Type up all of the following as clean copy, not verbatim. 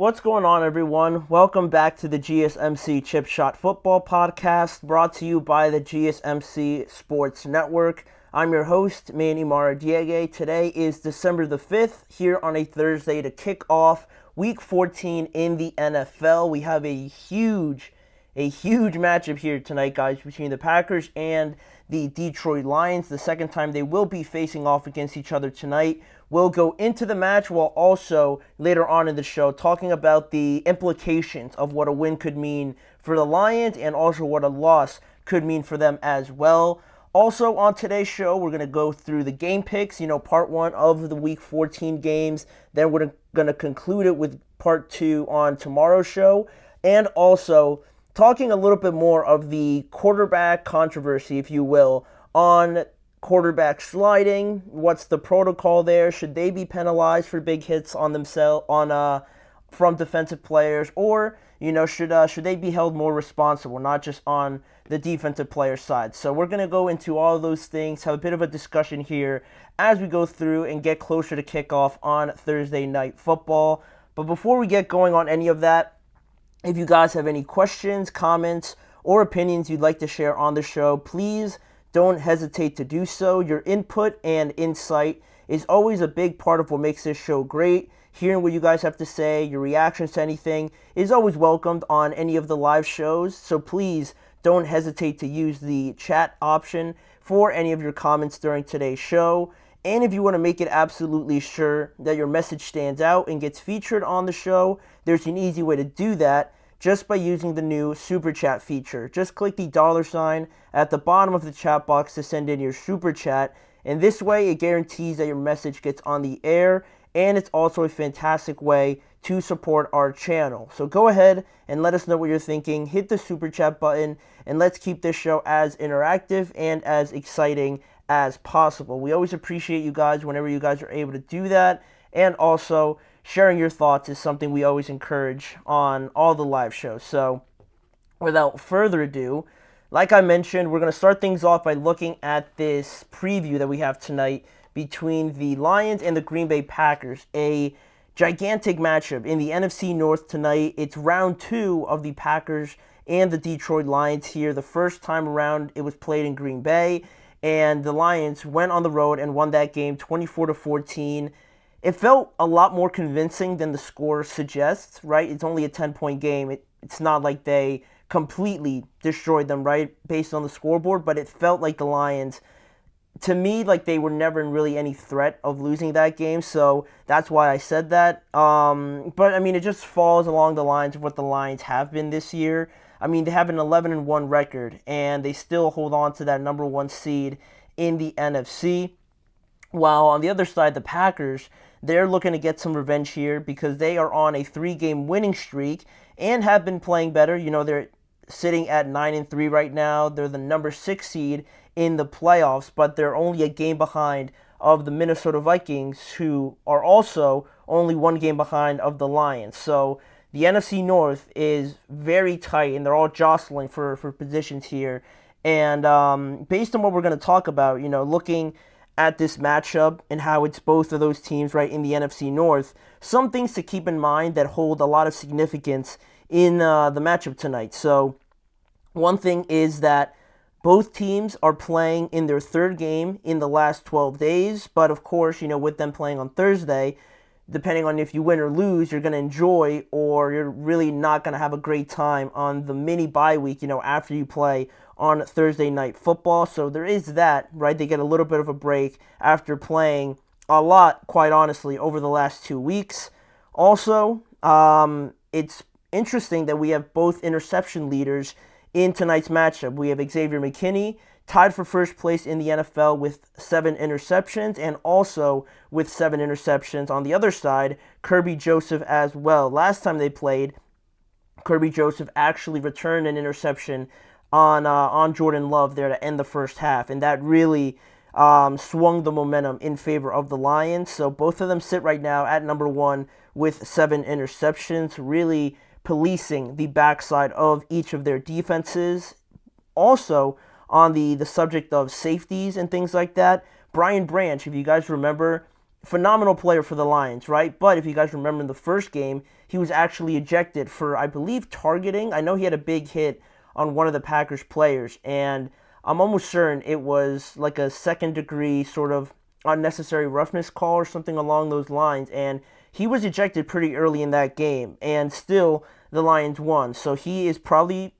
What's going on, everyone? Welcome back to the GSMC Chip Shot Football Podcast, brought to you by the GSMC Sports Network. I'm your host, Manny Maradiege. Today is December the 5th, here on a Thursday to kick off Week 14 in the NFL. We have a huge matchup here tonight, guys, between the Packers and the Detroit Lions. The second time they will be facing off against each other tonight. We'll go into the match while also later on in the show talking about the implications of what a win could mean for the Lions and also what a loss could mean for them as well. Also on today's show, we're going to go through the game picks, part one of the Week 14 games. Then we're going to conclude it with part two on tomorrow's show. And also talking a little bit more of the quarterback controversy, if you will, on quarterback sliding. What's the protocol there? Should they be penalized for big hits on themselves from defensive players, or should they be held more responsible, not just on the defensive player side? So we're going to go into all of those things, have a bit of a discussion here as we go through and get closer to kickoff on Thursday Night Football. But before we get going on any of that, if you guys have any questions, comments, or opinions you'd like to share on the show, please don't hesitate to do so. Your input and insight is always a big part of what makes this show great. Hearing what you guys have to say, your reactions to anything is always welcomed on any of the live shows. So please don't hesitate to use the chat option for any of your comments during today's show. And if you want to make it absolutely sure that your message stands out and gets featured on the show, there's an easy way to do that just by using the new Super Chat feature. Just click the $sign at the bottom of the chat box to send in your Super Chat. And this way, it guarantees that your message gets on the air, and it's also a fantastic way to support our channel. So go ahead and let us know what you're thinking. Hit the Super Chat button, and let's keep this show as interactive and as exciting as possible. We always appreciate you guys whenever you guys are able to do that, and also sharing your thoughts is something we always encourage on all the live shows. So without further ado, like I mentioned, we're going to start things off by looking at this preview that we have tonight between the Lions and the Green Bay Packers. A gigantic matchup in the NFC North tonight. It's round two of the Packers and the Detroit Lions here. The first time around, it was played in Green Bay, and the Lions went on the road and won that game 24-14. It felt a lot more convincing than the score suggests, right? It's only a 10-point game. It's not like they completely destroyed them, right, based on the scoreboard, but it felt like the Lions, to me, like they were never in really any threat of losing that game, so that's why I said that. But, I mean, it just falls along the lines of what the Lions have been this year. I mean, they have an 11-1 record, and they still hold on to that number one seed in the NFC. While on the other side, the Packers, they're looking to get some revenge here because they are on a 3-game winning streak and have been playing better. They're sitting at 9-3 right now. They're the number 6 seed in the playoffs, but they're only a game behind of the Minnesota Vikings, who are also only 1 game behind of the Lions. So the NFC North is very tight, and they're all jostling for positions here. And based on what we're going to talk about, looking at this matchup and how it's both of those teams right in the NFC North, some things to keep in mind that hold a lot of significance in the matchup tonight. So one thing is that both teams are playing in their third game in the last 12 days, but of course, with them playing on Thursday, depending on if you win or lose, you're going to enjoy, or you're really not going to have a great time on the mini bye week, after you play on Thursday Night Football. So there is that, right? They get a little bit of a break after playing a lot, quite honestly, over the last 2 weeks. Also, it's interesting that we have both interception leaders in tonight's matchup. We have Xavier McKinney, tied for first place in the NFL with 7 interceptions, and also with 7 interceptions on the other side, Kirby Joseph as well. Last time they played, Kirby Joseph actually returned an interception on Jordan Love there to end the first half, and that really swung the momentum in favor of the Lions. So both of them sit right now at number 1 with 7 interceptions, really policing the backside of each of their defenses. Also, on the subject of safeties and things like that, Brian Branch, if you guys remember, phenomenal player for the Lions, right? But if you guys remember in the first game, he was actually ejected for, I believe, targeting. I know he had a big hit on one of the Packers players, and I'm almost certain it was like a second degree sort of unnecessary roughness call or something along those lines, and he was ejected pretty early in that game, and still the Lions won. So he is probably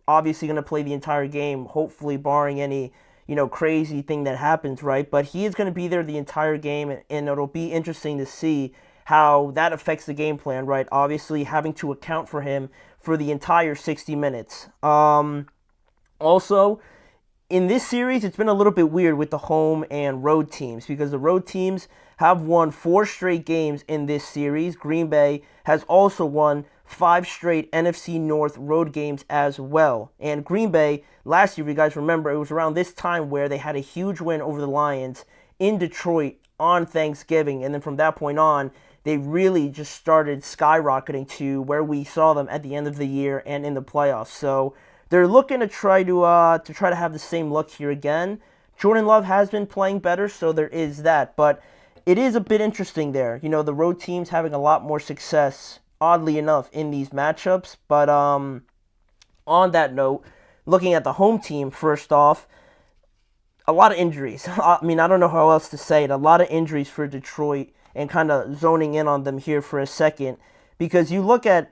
obviously going to play the entire game, hopefully barring any, crazy thing that happens, right? But he is going to be there the entire game, and it'll be interesting to see how that affects the game plan, right? Obviously, having to account for him for the entire 60 minutes. Also, in this series, it's been a little bit weird with the home and road teams because the road teams have won 4 straight games in this series. Green Bay has also won 5 straight NFC North road games as well. And Green Bay, last year, if you guys remember, it was around this time where they had a huge win over the Lions in Detroit on Thanksgiving. And then from that point on, they really just started skyrocketing to where we saw them at the end of the year and in the playoffs. So they're looking to try to have the same luck here again. Jordan Love has been playing better, so there is that. But it is a bit interesting there. The road teams having a lot more success, oddly enough, in these matchups. But on that note, looking at the home team, first off, a lot of injuries. I mean, I don't know how else to say it. A lot of injuries for Detroit, and kind of zoning in on them here for a second, because you look at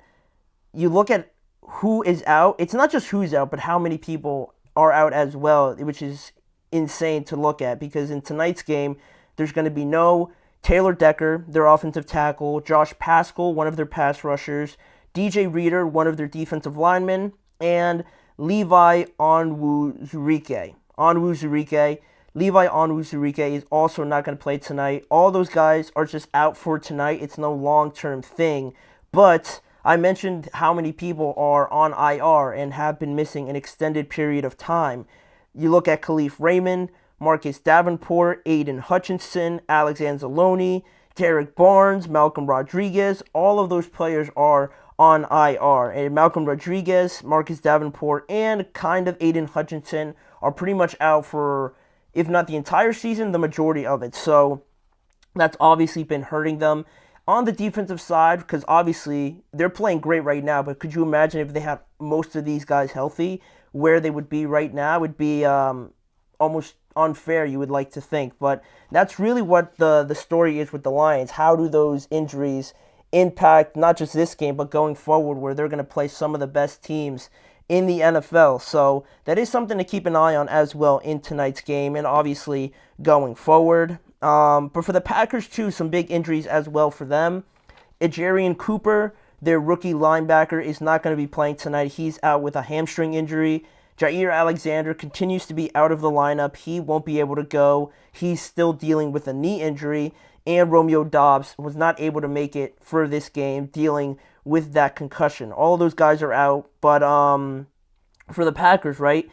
who is out. It's not just who's out, but how many people are out as well, which is insane to look at, because in tonight's game, there's going to be no Taylor Decker, their offensive tackle, Josh Paschal, one of their pass rushers, DJ Reader, one of their defensive linemen, and Levi Onwuzurike. Levi Onwuzurike is also not going to play tonight. All those guys are just out for tonight. It's no long-term thing. But I mentioned how many people are on IR and have been missing an extended period of time. You look at Khalif Raymond, Marcus Davenport, Aiden Hutchinson, Alex Anzalone, Derek Barnes, Malcolm Rodriguez. All of those players are on IR. And Malcolm Rodriguez, Marcus Davenport, and kind of Aiden Hutchinson are pretty much out for, if not the entire season, the majority of it. So that's obviously been hurting them. On the defensive side, because obviously they're playing great right now, but could you imagine if they had most of these guys healthy, where they would be right now? It would be almost unfair, you would like to think. But that's really what the story is with the Lions. How do those injuries impact not just this game, but going forward, where they're going to play some of the best teams in the NFL? So that is something to keep an eye on as well in tonight's game, and obviously going forward. But for the Packers, too, some big injuries as well for them. Ejarian Cooper, their rookie linebacker, is not going to be playing tonight. He's out with a hamstring injury. Jair Alexander continues to be out of the lineup. He won't be able to go. He's still dealing with a knee injury. And Romeo Doubs was not able to make it for this game, dealing with that concussion. All of those guys are out. But for the Packers, right,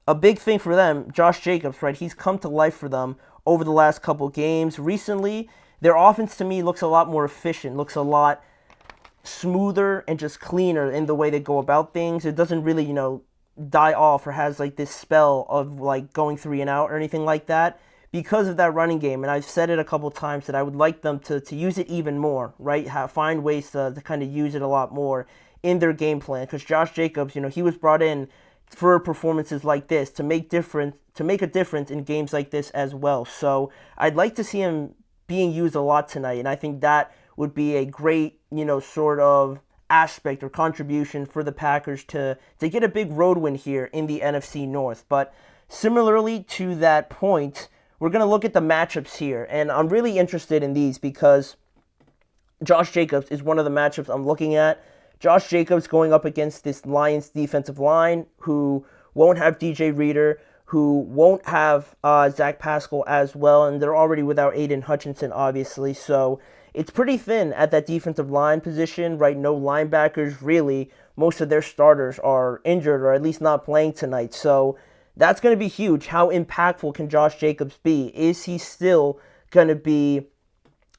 a big thing for them, Josh Jacobs, right, he's come to life for them over the last couple games. Recently, their offense to me looks a lot more efficient, looks a lot smoother and just cleaner in the way they go about things. It doesn't really, die off or has like this spell of like going 3 and out or anything like that because of that running game. And I've said it a couple times that I would like them to use it even more, right? Find ways to kind of use it a lot more in their game plan, because Josh Jacobs, he was brought in for performances like this to make a difference in games like this as well. So I'd like to see him being used a lot tonight, and I think that would be a great, sort of aspect or contribution for the Packers to get a big road win here in the NFC North. But similarly to that point, we're going to look at the matchups here, and I'm really interested in these because Josh Jacobs is one of the matchups I'm looking at. Josh Jacobs going up against this Lions defensive line who won't have DJ Reader, who won't have Zach Pascal as well, and they're already without Aiden Hutchinson, obviously. So it's pretty thin at that defensive line position, right? No linebackers, really. Most of their starters are injured or at least not playing tonight. So that's going to be huge. How impactful can Josh Jacobs be? Is he still going to be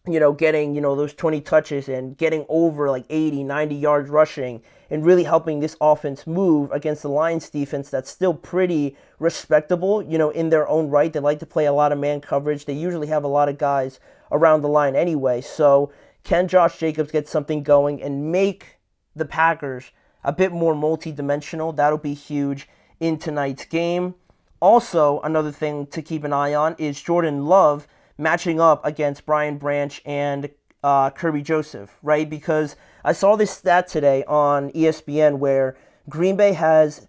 getting, those 20 touches and getting over like 80, 90 yards rushing and really helping this offense move against the Lions defense that's still pretty respectable, in their own right. They like to play a lot of man coverage. They usually have a lot of guys around the line anyway. So can Josh Jacobs get something going and make the Packers a bit more multi-dimensional? That'll be huge in tonight's game. Also, another thing to keep an eye on is Jordan Love matching up against Brian Branch and Kirby Joseph, right? Because I saw this stat today on ESPN where Green Bay has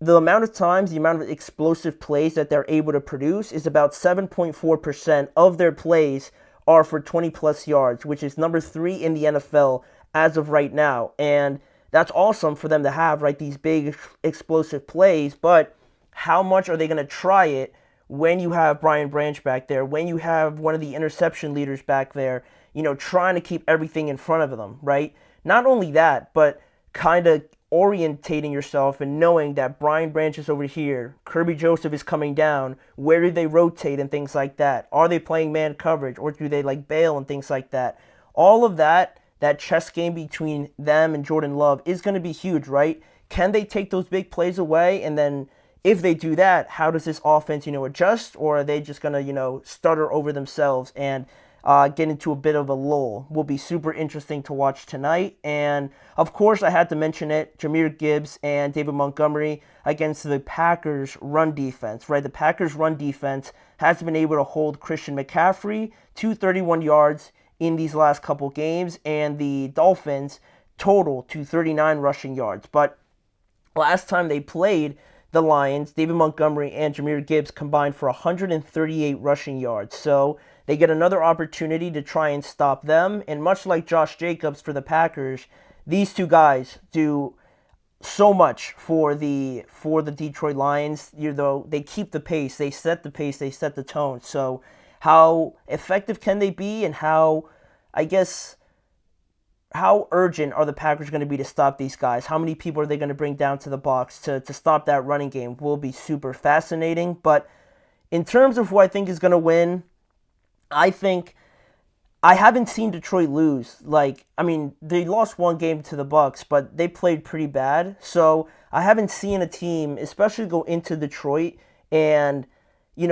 the amount of times, the amount of explosive plays that they're able to produce is about 7.4% of their plays are for 20-plus yards, which is number 3 in the NFL as of right now. And that's awesome for them to have, right, these big explosive plays, but how much are they going to try it when you have Brian Branch back there, when you have one of the interception leaders back there, trying to keep everything in front of them, right? Not only that, but kind of orientating yourself and knowing that Brian Branch is over here, Kirby Joseph is coming down, where do they rotate and things like that? Are they playing man coverage or do they bail and things like that? All of that chess game between them and Jordan Love is going to be huge, right? Can they take those big plays away? And then if they do that, how does this offense, adjust? Or are they just going to, stutter over themselves and get into a bit of a lull? Will be super interesting to watch tonight. And, of course, I had to mention it, Jahmyr Gibbs and David Montgomery against the Packers' run defense, right? The Packers' run defense has been able to hold Christian McCaffrey to 31 yards in these last couple games, and the Dolphins total to 39 rushing yards. But last time they played the Lions, David Montgomery and Jahmyr Gibbs combined for 138 rushing yards. So they get another opportunity to try and stop them. And much like Josh Jacobs for the Packers, these two guys do so much for the Detroit Lions. They keep the pace, they set the pace, they set the tone. So how effective can they be, and how urgent are the Packers going to be to stop these guys? How many people are they going to bring down to the box to stop that running game? Will be super fascinating. But in terms of who I think is going to win, I think I haven't seen Detroit lose. They lost one game to the Bucs, but they played pretty bad. So I haven't seen a team, especially go into Detroit and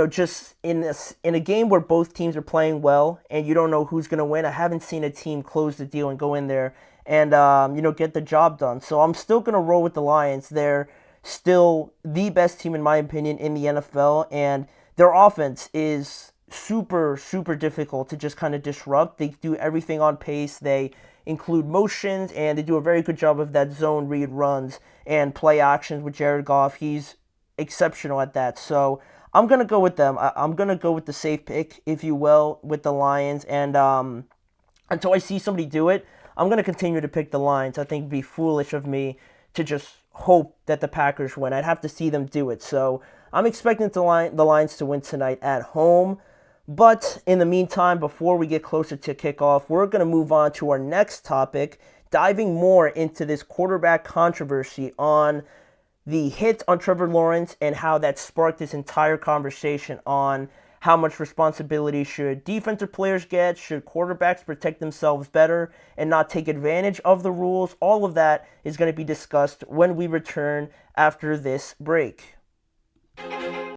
just in a game where both teams are playing well and you don't know who's going to win, I haven't seen a team close the deal and go in there and, get the job done. So I'm still going to roll with the Lions. They're still the best team, in my opinion, in the NFL, and their offense is super, super difficult to just kind of disrupt. They do everything on pace. They include motions, and they do a very good job of that zone read runs and play actions with Jared Goff. He's exceptional at that. So I'm going to go with them. I'm going to go with the safe pick, if you will, with the Lions. And until I see somebody do it, I'm going to continue to pick the Lions. I think it'd be foolish of me to just hope that the Packers win. I'd have to see them do it. So I'm expecting the Lions to win tonight at home. But in the meantime, before we get closer to kickoff, we're going to move on to our next topic, diving more into this quarterback controversy on the hit on Trevor Lawrence and how that sparked this entire conversation on how much responsibility should defensive players get, should quarterbacks protect themselves better and not take advantage of the rules. All of that is going to be discussed when we return after this break.